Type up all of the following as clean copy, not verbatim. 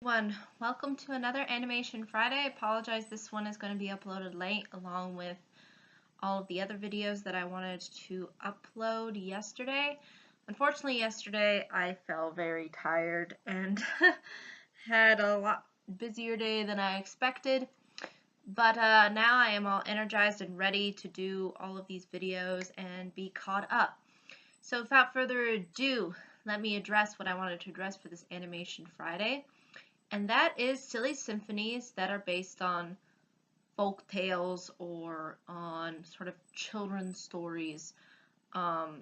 Welcome to another Animation Friday. I apologize, this one is going to be uploaded late along with all of the other videos that I wanted to upload yesterday. Unfortunately, yesterday I felt very tired and had a lot busier day than I expected. But now I am all energized and ready to do all of these videos and be caught up. So without further ado, let me address what I wanted to address for this Animation Friday. And that is silly symphonies that are based on folk tales or on sort of children's stories. Although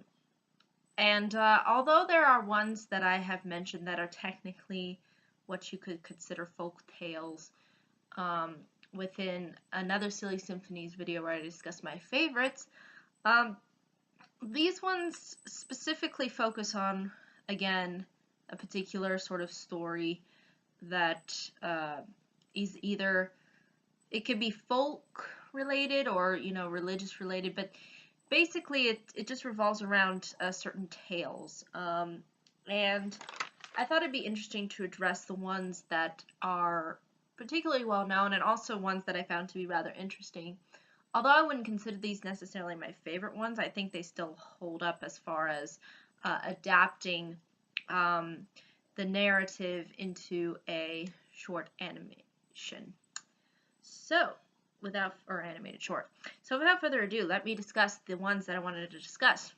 there are ones that I have mentioned that are technically what you could consider folk tales, within another Silly Symphonies video where I discuss my favorites, these ones specifically focus on, again, a particular sort of story that is either, it could be folk related or religious related, but basically it just revolves around certain tales, and I thought it'd be interesting to address the ones that are particularly well known and also ones that I found to be rather interesting. Although I wouldn't consider these necessarily my favorite ones, I think they still hold up as far as adapting the narrative into a short animation. Animated short. So without further ado, let me discuss the ones that I wanted to discuss.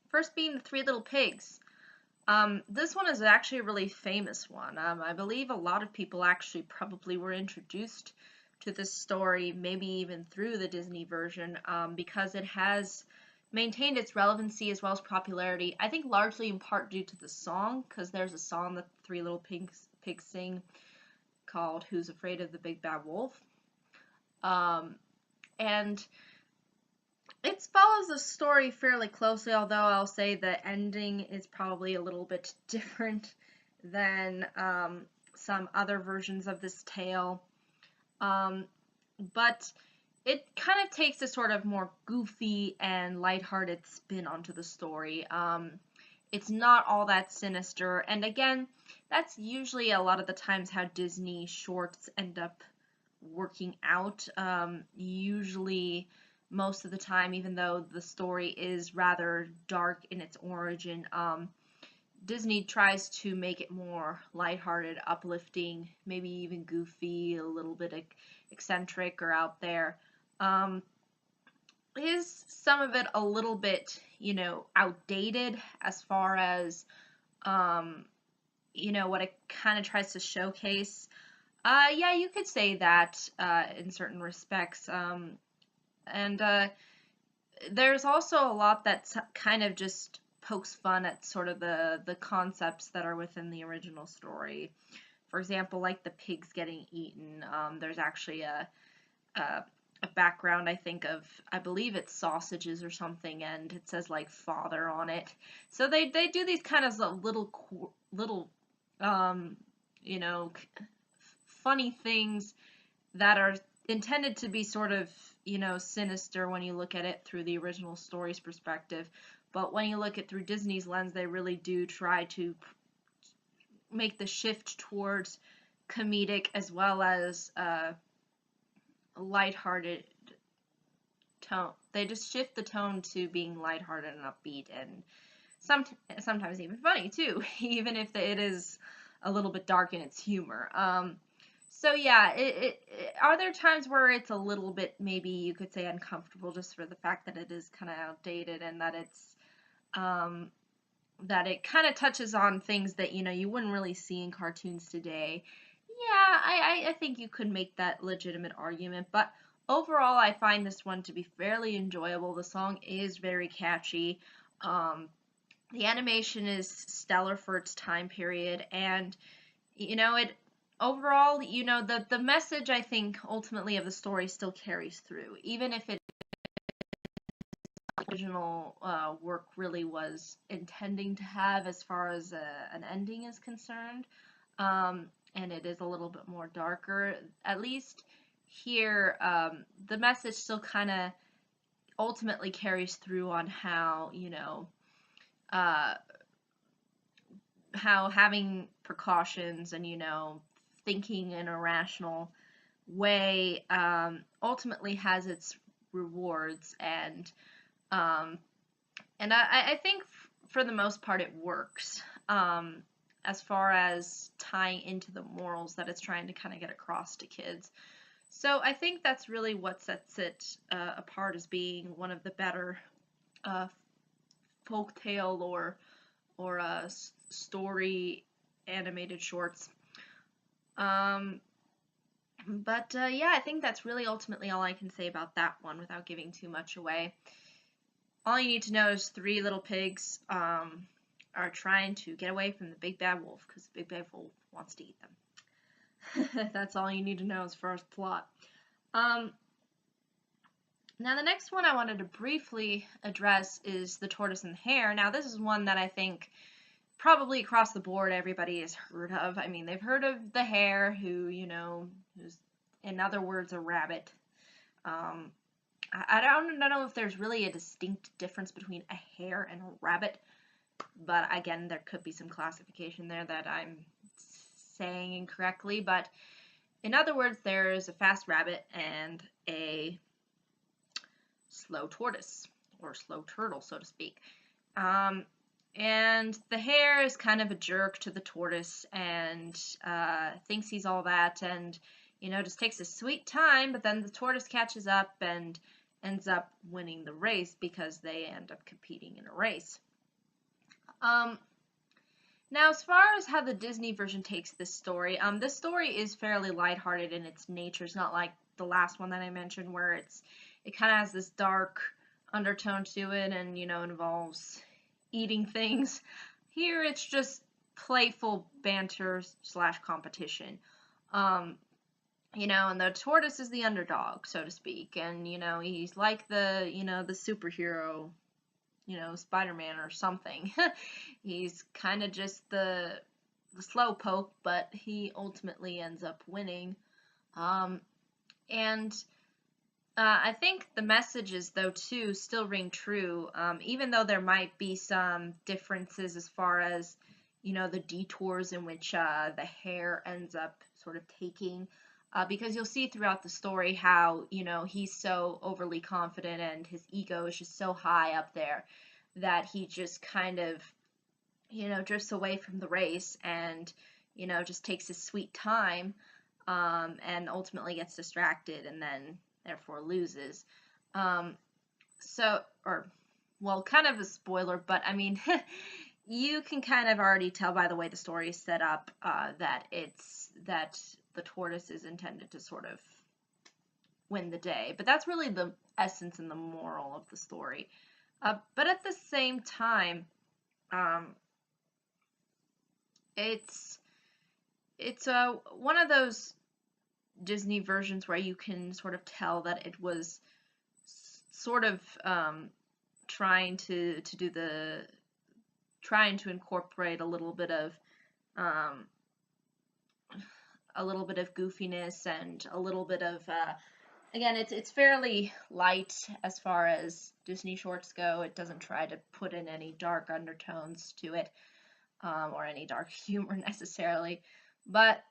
First being the Three Little Pigs. This one is actually a really famous one. I believe a lot of people actually probably were introduced to this story, maybe even through the Disney version, because it has maintained its relevancy as well as popularity. I think largely in part due to the song, because there's a song that the Three Little Pigs sing called "Who's Afraid of the Big Bad Wolf?" And it follows the story fairly closely, although I'll say the ending is probably a little bit different than some other versions of this tale. But it kind of takes a sort of more goofy and lighthearted spin onto the story. It's not all that sinister, and again, that's usually a lot of the times how Disney shorts end up working out. Usually, most of the time, even though the story is rather dark in its origin, Disney tries to make it more lighthearted, uplifting, maybe even goofy, a little bit eccentric or out there. Is some of it a little bit, outdated as far as, what it kind of tries to showcase? Yeah, you could say that in certain respects. There's also a lot that kind of just pokes fun at sort of the concepts that are within the original story. For example, like the pigs getting eaten. There's actually a background, I believe it's sausages or something, and it says like father on it. So they do these kind of little funny things that are intended to be sort of, sinister when you look at it through the original story's perspective. But when you look at it through Disney's lens, they really do try to make the shift towards comedic as well as lighthearted tone. They just shift the tone to being lighthearted and upbeat, and sometimes even funny too, even if it is a little bit dark in its humor. So yeah, are there times where it's a little bit, maybe you could say, uncomfortable just for the fact that it is kind of outdated and that it kind of touches on things that you wouldn't really see in cartoons today. Yeah, I think you could make that legitimate argument, but overall I find this one to be fairly enjoyable. The song is very catchy. The animation is stellar for its time period, and it overall, the message, I think, ultimately of the story still carries through, even if it original work really was intending to have as far as an ending is concerned, and it is a little bit more darker. At least here, the message still kind of ultimately carries through on how, how having precautions and, you know, thinking in a rational way ultimately has its rewards, um, and I think for the most part it works, as far as tying into the morals that it's trying to kind of get across to kids. So I think that's really what sets it apart as being one of the better uh, folktale or story animated shorts. Um, but yeah, I think that's really ultimately all I can say about that one without giving too much away. All you need to know is three little pigs are trying to get away from the big bad wolf because the big bad wolf wants to eat them. That's all you need to know as far as plot. Now the next one I wanted to briefly address is the Tortoise and the Hare. Now this is one that I think probably across the board everybody has heard of. I mean, they've heard of the hare who, you know, is in other words a rabbit. I don't know if there's really a distinct difference between a hare and a rabbit, but again, there could be some classification there that I'm saying incorrectly. But in other words, there's a fast rabbit and a slow tortoise, or slow turtle, so to speak. And the hare is kind of a jerk to the tortoise and thinks he's all that, and, you know, just takes a sweet time, but then the tortoise catches up and ends up winning the race because they end up competing in a race. Now, as far as how the Disney version takes this story is fairly lighthearted in its nature. It's not like the last one that I mentioned where it kind of has this dark undertone to it and, you know, involves eating things. Here it's just playful banter / competition. You know, and the tortoise is the underdog, so to speak, and, you know, he's like the, you know, the superhero, you know, Spider-Man or something. He's kind of just the slowpoke, but he ultimately ends up winning. And I think the messages, though, too, still ring true, even though there might be some differences as far as, you know, the detours in which the hare ends up sort of taking. Because you'll see throughout the story how, you know, he's so overly confident and his ego is just so high up there that he just kind of, you know, drifts away from the race and, you know, just takes his sweet time, and ultimately gets distracted and then therefore loses. Well, kind of a spoiler, but I mean, you can kind of already tell by the way the story is set up that the tortoise is intended to sort of win the day. But that's really the essence and the moral of the story. But at the same time, it's one of those Disney versions where you can sort of tell that it was sort of trying to incorporate a little bit of goofiness and a little bit of again, it's fairly light as far as Disney shorts go. It doesn't try to put in any dark undertones to it, or any dark humor necessarily. But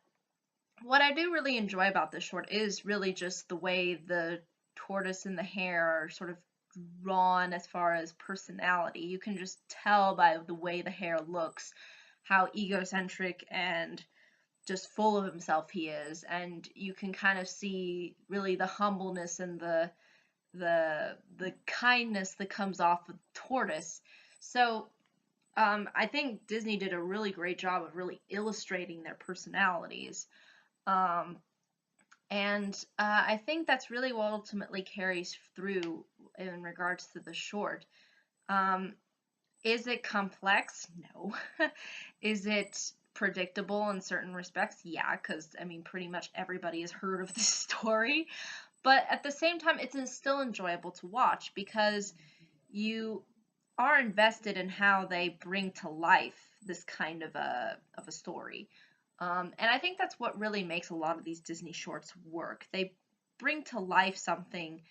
what I do really enjoy about this short is really just the way the tortoise and the hare are sort of drawn as far as personality. You can just tell by the way the hare looks how egocentric and just full of himself he is, and you can kind of see really the humbleness and the kindness that comes off of the tortoise. So I think Disney did a really great job of really illustrating their personalities. And I think that's really what ultimately carries through in regards to the short. Is it complex? No. Is it predictable in certain respects? Yeah, because, I mean, pretty much everybody has heard of this story. But at the same time, it's still enjoyable to watch because you are invested in how they bring to life this kind of a story. And I think that's what really makes a lot of these Disney shorts work. They bring to life something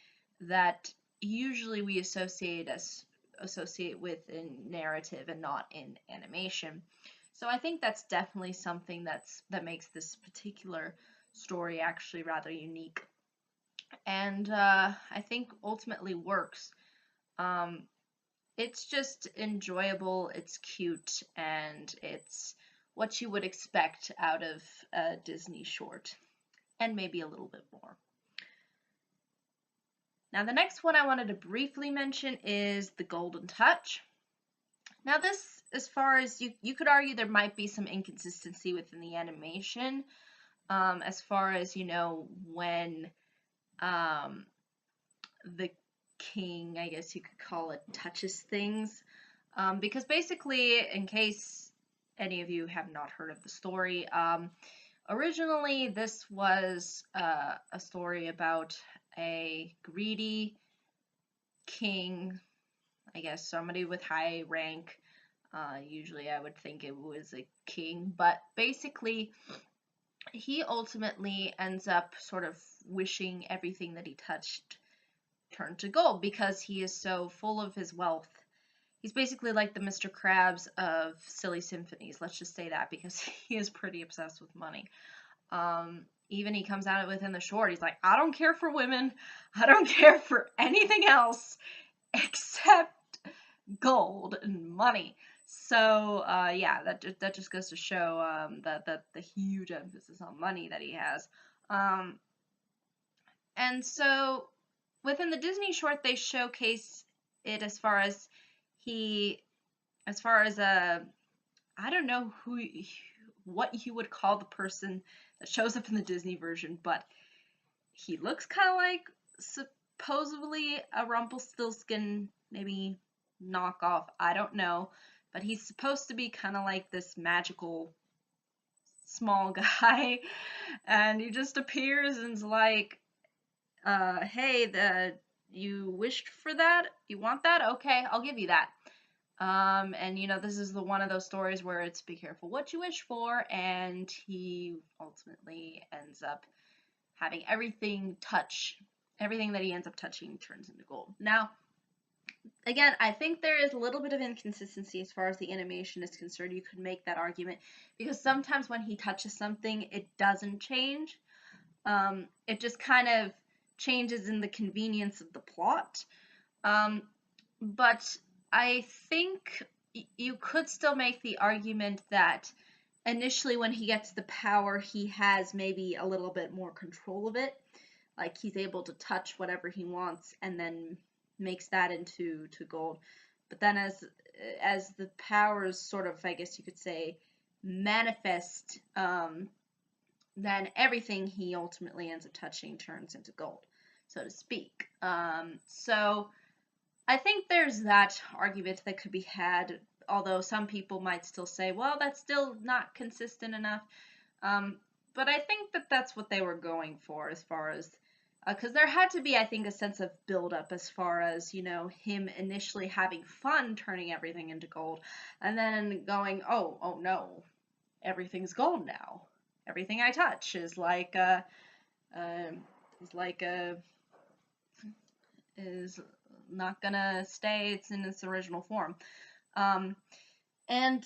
that usually we associate with in narrative and not in animation. So I think that's definitely something that makes this particular story actually rather unique, and I think ultimately works. Um, it's just enjoyable, it's cute, and it's what you would expect out of a Disney short, and maybe a little bit more. Now, the next one I wanted to briefly mention is The Golden Touch. Now, this, as far as you could argue, there might be some inconsistency within the animation, as far as, when the king, I guess you could call it, touches things. Because basically, in case any of you have not heard of the story, originally this was a story about a greedy king, I guess somebody with high rank. Usually I would think it was a king, but basically he ultimately ends up sort of wishing everything that he touched turned to gold because he is so full of his wealth. He's basically like the Mr. Krabs of Silly Symphonies, let's just say that, because he is pretty obsessed with money. Even he comes out within the short, he's like, I don't care for women, I don't care for anything else except gold and money. So yeah, that just goes to show that the huge emphasis on money that he has. And so within the Disney short, they showcase it as far as I don't know what you would call the person that shows up in the Disney version, but he looks kind of like supposedly a Rumpelstiltskin, maybe knockoff. I don't know, but he's supposed to be kind of like this magical small guy, and he just appears and's like, hey, you wished for that? You want that? Okay, I'll give you that. And this is one of those stories where it's be careful what you wish for, and he ultimately ends up having everything that he ends up touching turns into gold. Now, again, I think there is a little bit of inconsistency as far as the animation is concerned. You could make that argument because sometimes when he touches something, it doesn't change. It just kind of changes in the convenience of the plot. But I think you could still make the argument that initially when he gets the power, he has maybe a little bit more control of it. Like he's able to touch whatever he wants and then makes that into gold. But then as the powers sort of, I guess you could say, manifest, then everything he ultimately ends up touching turns into gold, so to speak. So I think there's that argument that could be had, although some people might still say, well, that's still not consistent enough. But I think that that's what they were going for as far as, because there had to be, I think, a sense of build-up as far as, him initially having fun turning everything into gold, and then going, oh no, everything's gold now. Everything I touch is is not gonna stay. It's in its original form. And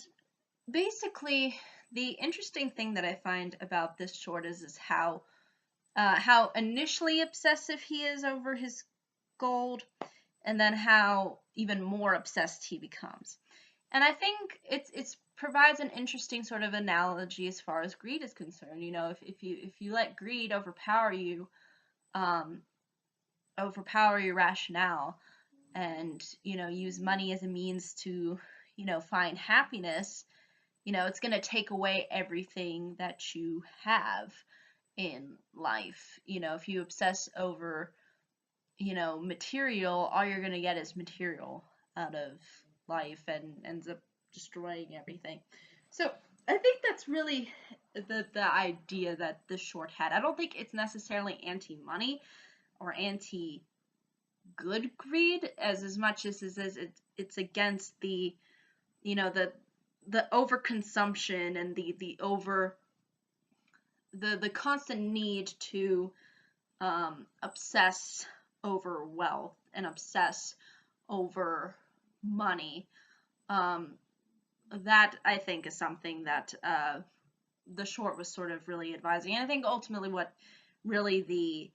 basically, the interesting thing that I find about this short is how initially obsessive he is over his gold, and then how even more obsessed he becomes. And I think it's provides an interesting sort of analogy as far as greed is concerned. If you let greed overpower you, overpower your rationale, and use money as a means to find happiness, it's going to take away everything that you have in life. If you obsess over material, all you're going to get is material out of life and ends up destroying everything. So I think that's really the idea that this short had. I don't think it's necessarily anti-money or anti-good greed as much as it's against the the overconsumption and the constant need to obsess over wealth and obsess over money. that I think is something that the short was sort of really advising. And I think ultimately what really the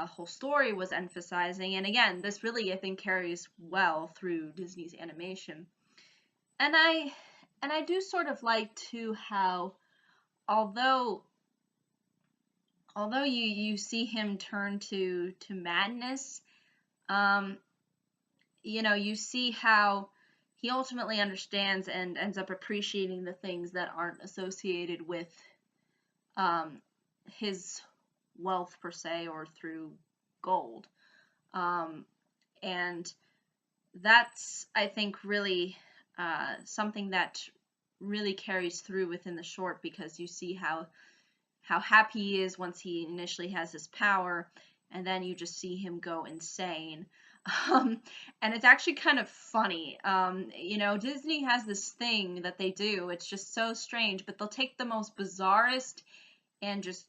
whole story was emphasizing, and again, this really I think carries well through Disney's animation. And I do sort of like too how although you see him turn to madness, um, you see how he ultimately understands and ends up appreciating the things that aren't associated with um, his wealth per se or through gold. Um, and that's, I think, really something that really carries through within the short, because you see how happy he is once he initially has his power, and then you just see him go insane. And it's actually kind of funny. Disney has this thing that they do. It's just so strange, but they'll take the most bizarrest and just,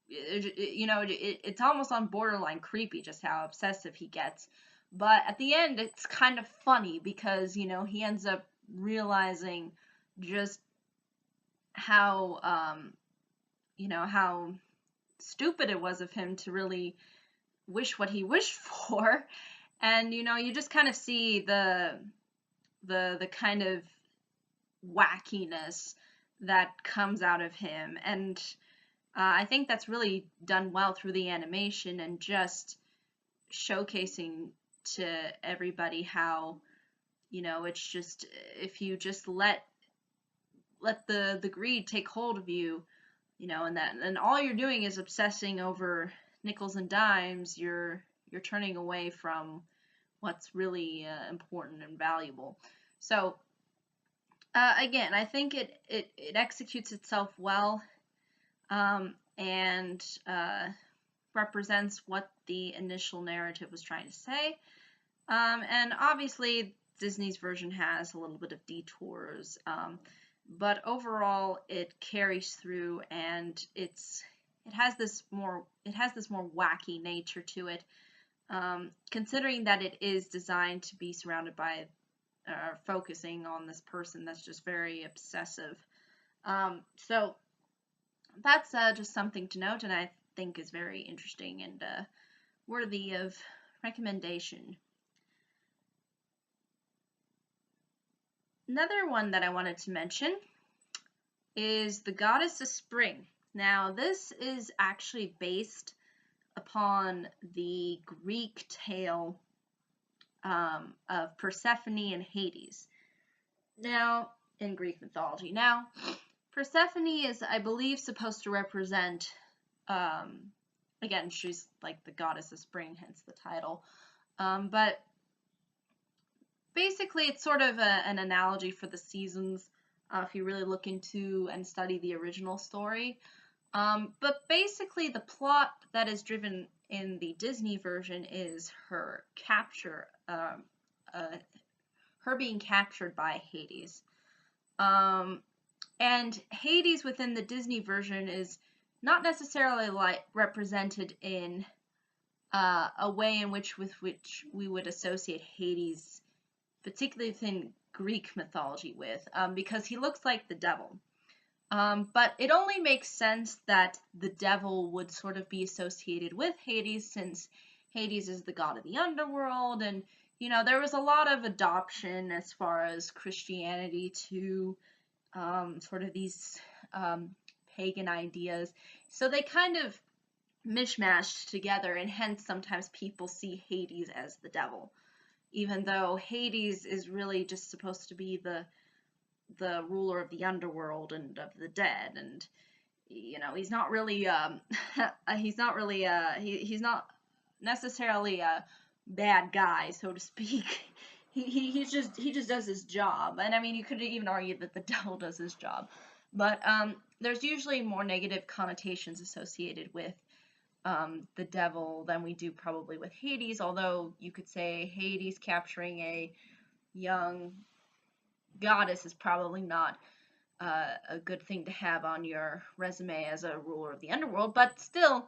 it's almost on borderline creepy just how obsessive he gets. But at the end, it's kind of funny because, he ends up realizing just how, how stupid it was of him to really wish what he wished for. And you just kind of see the kind of wackiness that comes out of him. And I think that's really done well through the animation and just showcasing to everybody how it's just, if you just let the greed take hold of you, and all you're doing is obsessing over nickels and dimes, you're turning away from what's really important and valuable. So again, I think it executes itself well, and represents what the initial narrative was trying to say. And obviously Disney's version has a little bit of detours, but overall it carries through, and it has this more wacky nature to it, considering that it is designed to be surrounded by focusing on this person that's just very obsessive. So that's just something to note, and I think is very interesting and worthy of recommendation. Another one that I wanted to mention is The Goddess of Spring. Now, this is actually based upon the Greek tale of Persephone and Hades. Now, in Greek mythology. Now, Persephone is, I believe, supposed to represent, again, she's like the goddess of spring, hence the title. But basically, it's sort of an analogy for the seasons, if you really look into and study the original story. But basically, the plot that is driven in the Disney version is her capture, her being captured by Hades. And Hades within the Disney version is not necessarily represented in a way in which we would associate Hades, particularly within Greek mythology, with, because he looks like the devil. But it only makes sense that the devil would sort of be associated with Hades, since Hades is the god of the underworld, and there was a lot of adoption as far as Christianity to sort of these pagan ideas. So they kind of mishmashed together, and hence sometimes people see Hades as the devil, even though Hades is really just supposed to be the ruler of the underworld and of the dead, and he's not really he's not necessarily a bad guy, so to speak. He just does his job. And I mean, you could even argue that the devil does his job, but there's usually more negative connotations associated with the devil than we do probably with Hades, although you could say Hades capturing a young goddess is probably not a good thing to have on your resume as a ruler of the underworld. But still,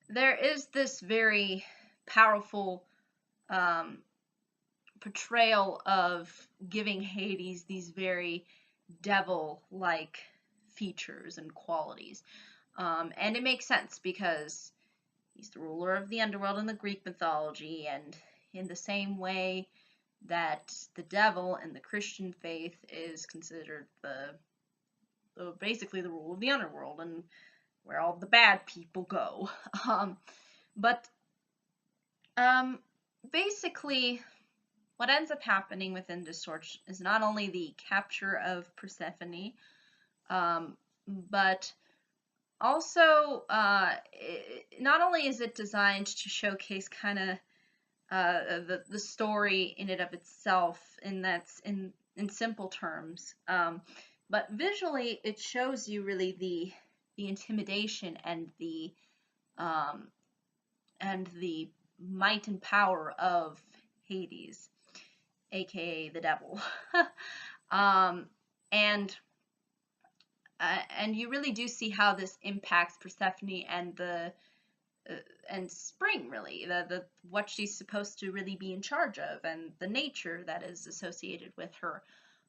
there is this very powerful portrayal of giving Hades these very devil-like features and qualities. And it makes sense because he's the ruler of the underworld in the Greek mythology, and in the same way that the devil in the Christian faith is considered basically the rule of the underworld and where all the bad people go. But basically, what ends up happening within this source is not only the capture of Persephone, but also not only is it designed to showcase kind of the story in and of itself, in simple terms, but visually it shows you really the intimidation and the might and power of Hades, aka the devil. And you really do see how this impacts Persephone and Spring, really, the what she's supposed to really be in charge of, and the nature that is associated with her.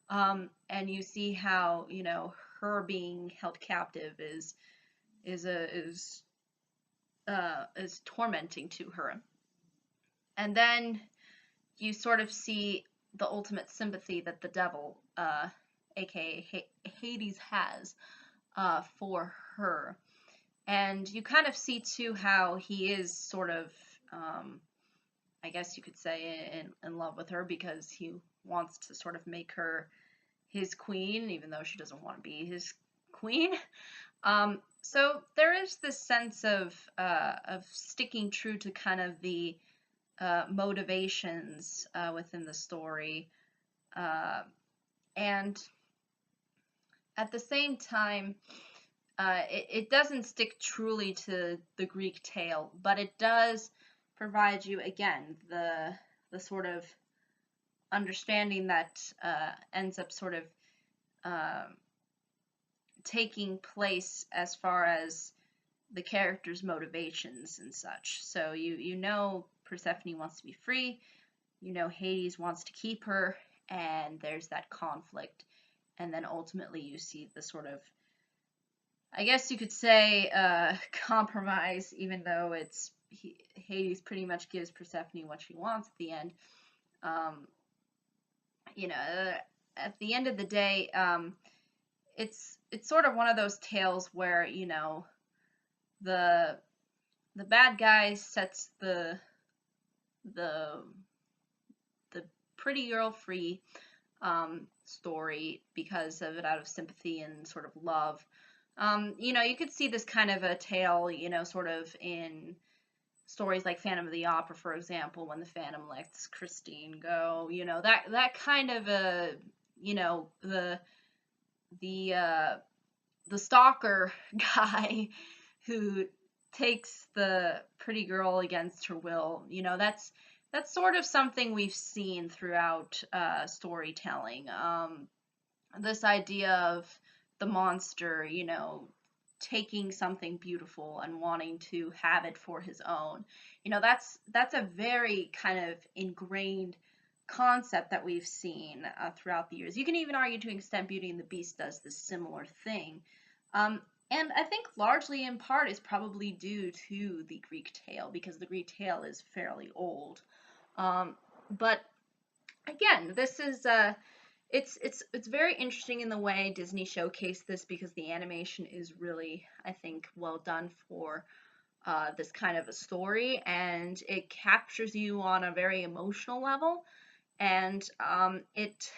And you see how, you know, her being held captive is tormenting to her. And then you sort of see the ultimate sympathy that the devil, aka Hades, has for her. And you kind of see too how he is sort of, I guess you could say, in love with her, because he wants to sort of make her his queen, even though she doesn't want to be his queen. So there is this sense of sticking true to kind of the motivations within the story, and at the same time, it doesn't stick truly to the Greek tale, but it does provide you, again, the sort of understanding that ends up sort of taking place as far as the character's motivations and such. So you know Persephone wants to be free, you know Hades wants to keep her, and there's that conflict. And then ultimately you see the sort of, I guess you could say, compromise, even though Hades pretty much gives Persephone what she wants at the end. You know, at the end of the day, it's sort of one of those tales where, you know, the bad guy sets the pretty girl free story because of it, out of sympathy and sort of love. You know, you could see this kind of a tale, you know, sort of in stories like Phantom of the Opera, for example, when the Phantom lets Christine go. You know, that kind of a, you know, the stalker guy who takes the pretty girl against her will. You know, that's sort of something we've seen throughout storytelling. This idea of the monster, you know, taking something beautiful and wanting to have it for his own. You know, that's a very kind of ingrained concept that we've seen throughout the years. You can even argue to an extent Beauty and the Beast does this similar thing. And I think largely in part is probably due to the Greek tale, because the Greek tale is fairly old. But again, this is it's very interesting in the way Disney showcased this, because the animation is really, I think, well done for this kind of a story, and it captures you on a very emotional level, and it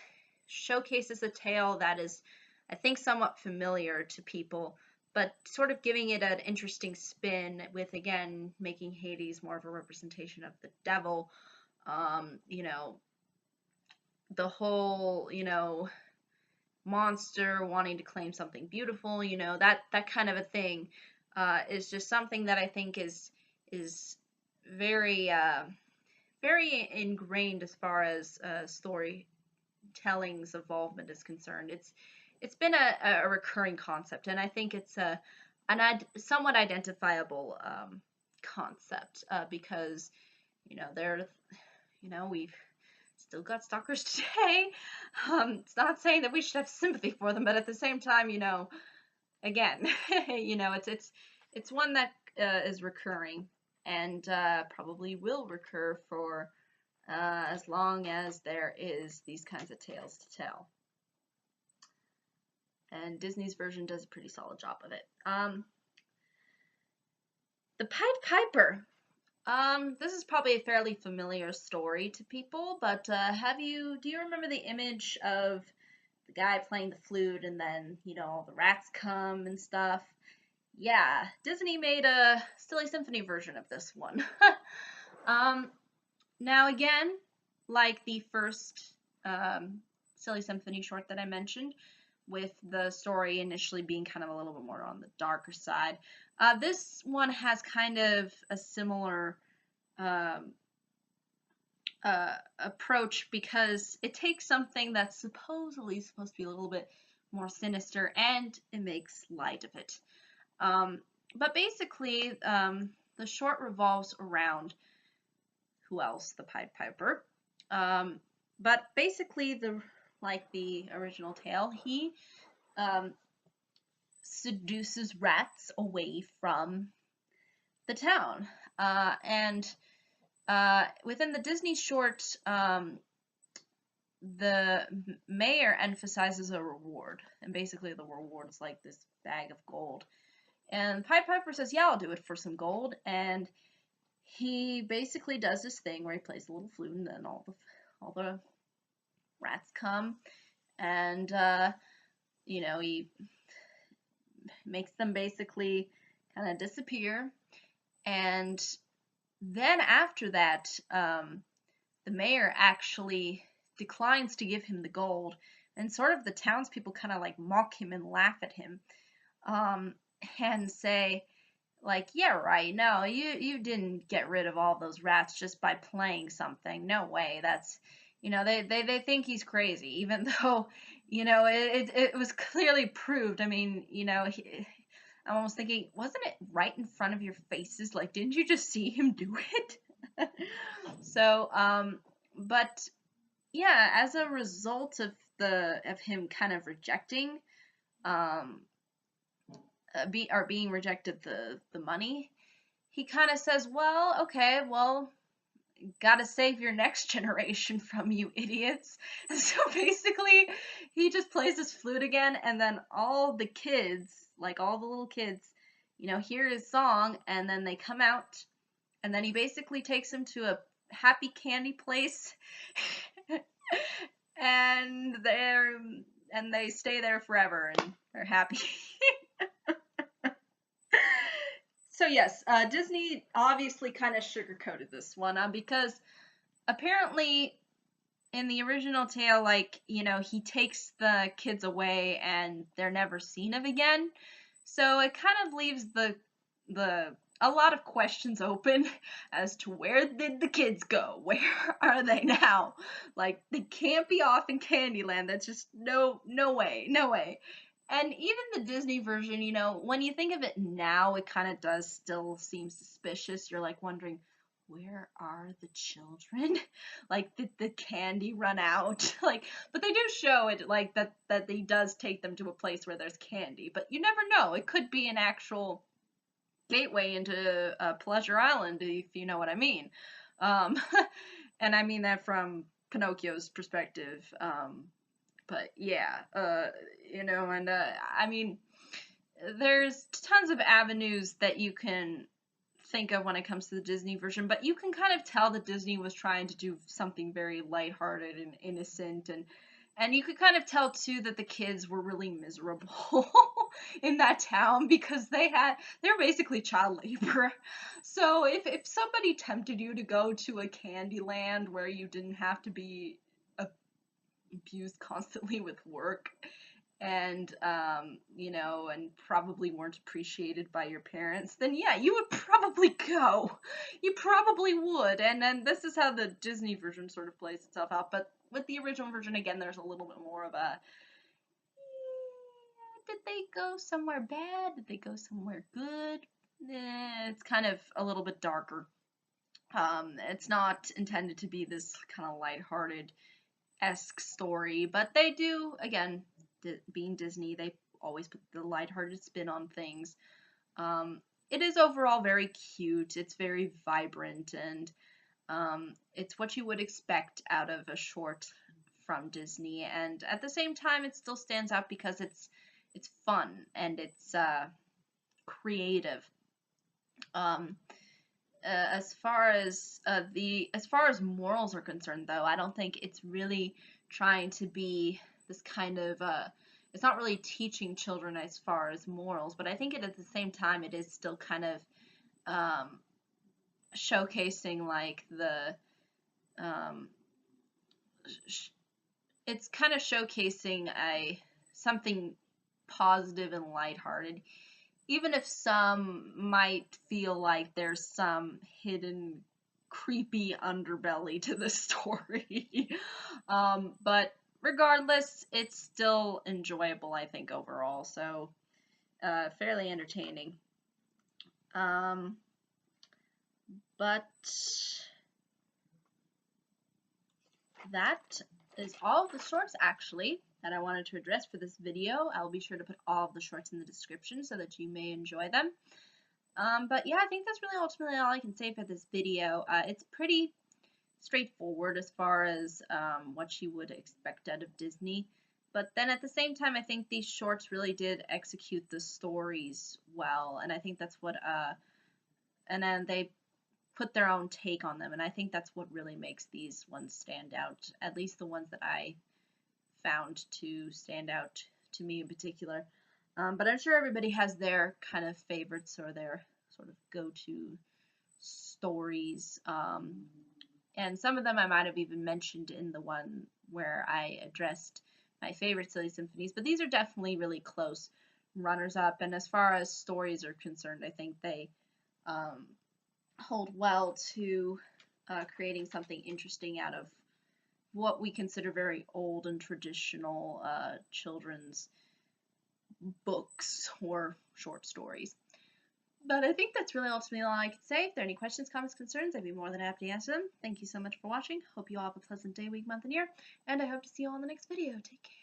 showcases a tale that is, I think, somewhat familiar to people, but sort of giving it an interesting spin with, again, making Hades more of a representation of the devil. You know, the whole, you know, monster wanting to claim something beautiful, you know, that kind of a thing is just something that I think is very very ingrained as far as storytelling's involvement is concerned. It's been a recurring concept, and I think it's a somewhat identifiable concept, because, you know, we've still got stalkers today. It's not saying that we should have sympathy for them, but at the same time, again, it's one that is recurring and probably will recur for as long as there is these kinds of tales to tell. And Disney's version does a pretty solid job of it. The Pied Piper. This is probably a fairly familiar story to people, but do you remember the image of the guy playing the flute and then, all the rats come and stuff? Yeah, Disney made a Silly Symphony version of this one. Now again, like the first Silly Symphony short that I mentioned, with the story initially being kind of a little bit more on the darker side, this one has kind of a similar approach because it takes something that's supposedly supposed to be a little bit more sinister and it makes light of it. But basically, the short revolves around who else? The Pied Piper. But basically, like the original tale, he seduces rats away from the town. And within the Disney short, the mayor emphasizes a reward. And basically, the reward is like this bag of gold. And Pied Piper says, yeah, I'll do it for some gold. And he basically does this thing where he plays the little flute, and then all the rats come, and he makes them basically kind of disappear. And then after that, the mayor actually declines to give him the gold, and sort of the townspeople kind of like mock him and laugh at him, and say, like, yeah, right, no, you didn't get rid of all those rats just by playing something. No way. That's, they think he's crazy, even though, it was clearly proved. I mean, I'm almost thinking, wasn't it right in front of your faces? Like, didn't you just see him do it? So, but yeah, as a result of him kind of rejecting, being rejected the money, he kind of says, well, okay, well, gotta save your next generation from you idiots. And so basically, he just plays his flute again, and then all the kids, like all the little kids, hear his song, and then they come out, and then he basically takes them to a happy candy place, and they stay there forever, and they're happy. So yes, Disney obviously kind of sugarcoated this one because apparently in the original tale, like, he takes the kids away and they're never seen of again. So it kind of leaves a lot of questions open as to where did the kids go? Where are they now? Like, they can't be off in Candyland. That's just no way. And even the Disney version, when you think of it now, it kind of does still seem suspicious. You're like wondering, where are the children? Like, did the candy run out? Like, but they do show it, like, that he does take them to a place where there's candy. But you never know. It could be an actual gateway into Pleasure Island, if you know what I mean. And I mean that from Pinocchio's perspective. But yeah, and I mean, there's tons of avenues that you can think of when it comes to the Disney version, but you can kind of tell that Disney was trying to do something very lighthearted and innocent, and you could kind of tell too that the kids were really miserable in that town because they're basically child labor. So if somebody tempted you to go to a candy land where you didn't have to be abused constantly with work, and and probably weren't appreciated by your parents, then yeah, you would probably go. You probably would. And then this is how the Disney version sort of plays itself out. But with the original version, again, there's a little bit more of a, did they go somewhere bad? Did they go somewhere good? It's kind of a little bit darker. It's not intended to be this kind of lighthearted-esque story, but they do, again, being Disney, they always put the lighthearted spin on things. It is overall very cute. It's very vibrant, and it's what you would expect out of a short from Disney. And at the same time, it still stands out because it's fun and it's creative. As far as morals are concerned, though, I don't think it's really trying to be this kind of it's not really teaching children as far as morals, but I think at the same time it is still kind of showcasing like the it's kind of showcasing something positive and lighthearted, even if some might feel like there's some hidden creepy underbelly to the story. But regardless, it's still enjoyable, I think, overall. So, fairly entertaining. But that is all of the shorts, actually, that I wanted to address for this video. I'll be sure to put all of the shorts in the description so that you may enjoy them. But yeah, I think that's really ultimately all I can say for this video. It's pretty straightforward as far as what you would expect out of Disney. But then at the same time, I think these shorts really did execute the stories well, and I think that's what, and then they put their own take on them, and I think that's what really makes these ones stand out, at least the ones that I found to stand out to me in particular. But I'm sure everybody has their kind of favorites or their sort of go-to stories. And some of them I might have even mentioned in the one where I addressed my favorite Silly Symphonies, but these are definitely really close runners-up. And as far as stories are concerned, I think they hold well to creating something interesting out of what we consider very old and traditional children's books or short stories. But I think that's really ultimately all I can say. If there are any questions, comments, concerns, I'd be more than happy to answer them. Thank you so much for watching. Hope you all have a pleasant day, week, month, and year. And I hope to see you all in the next video. Take care.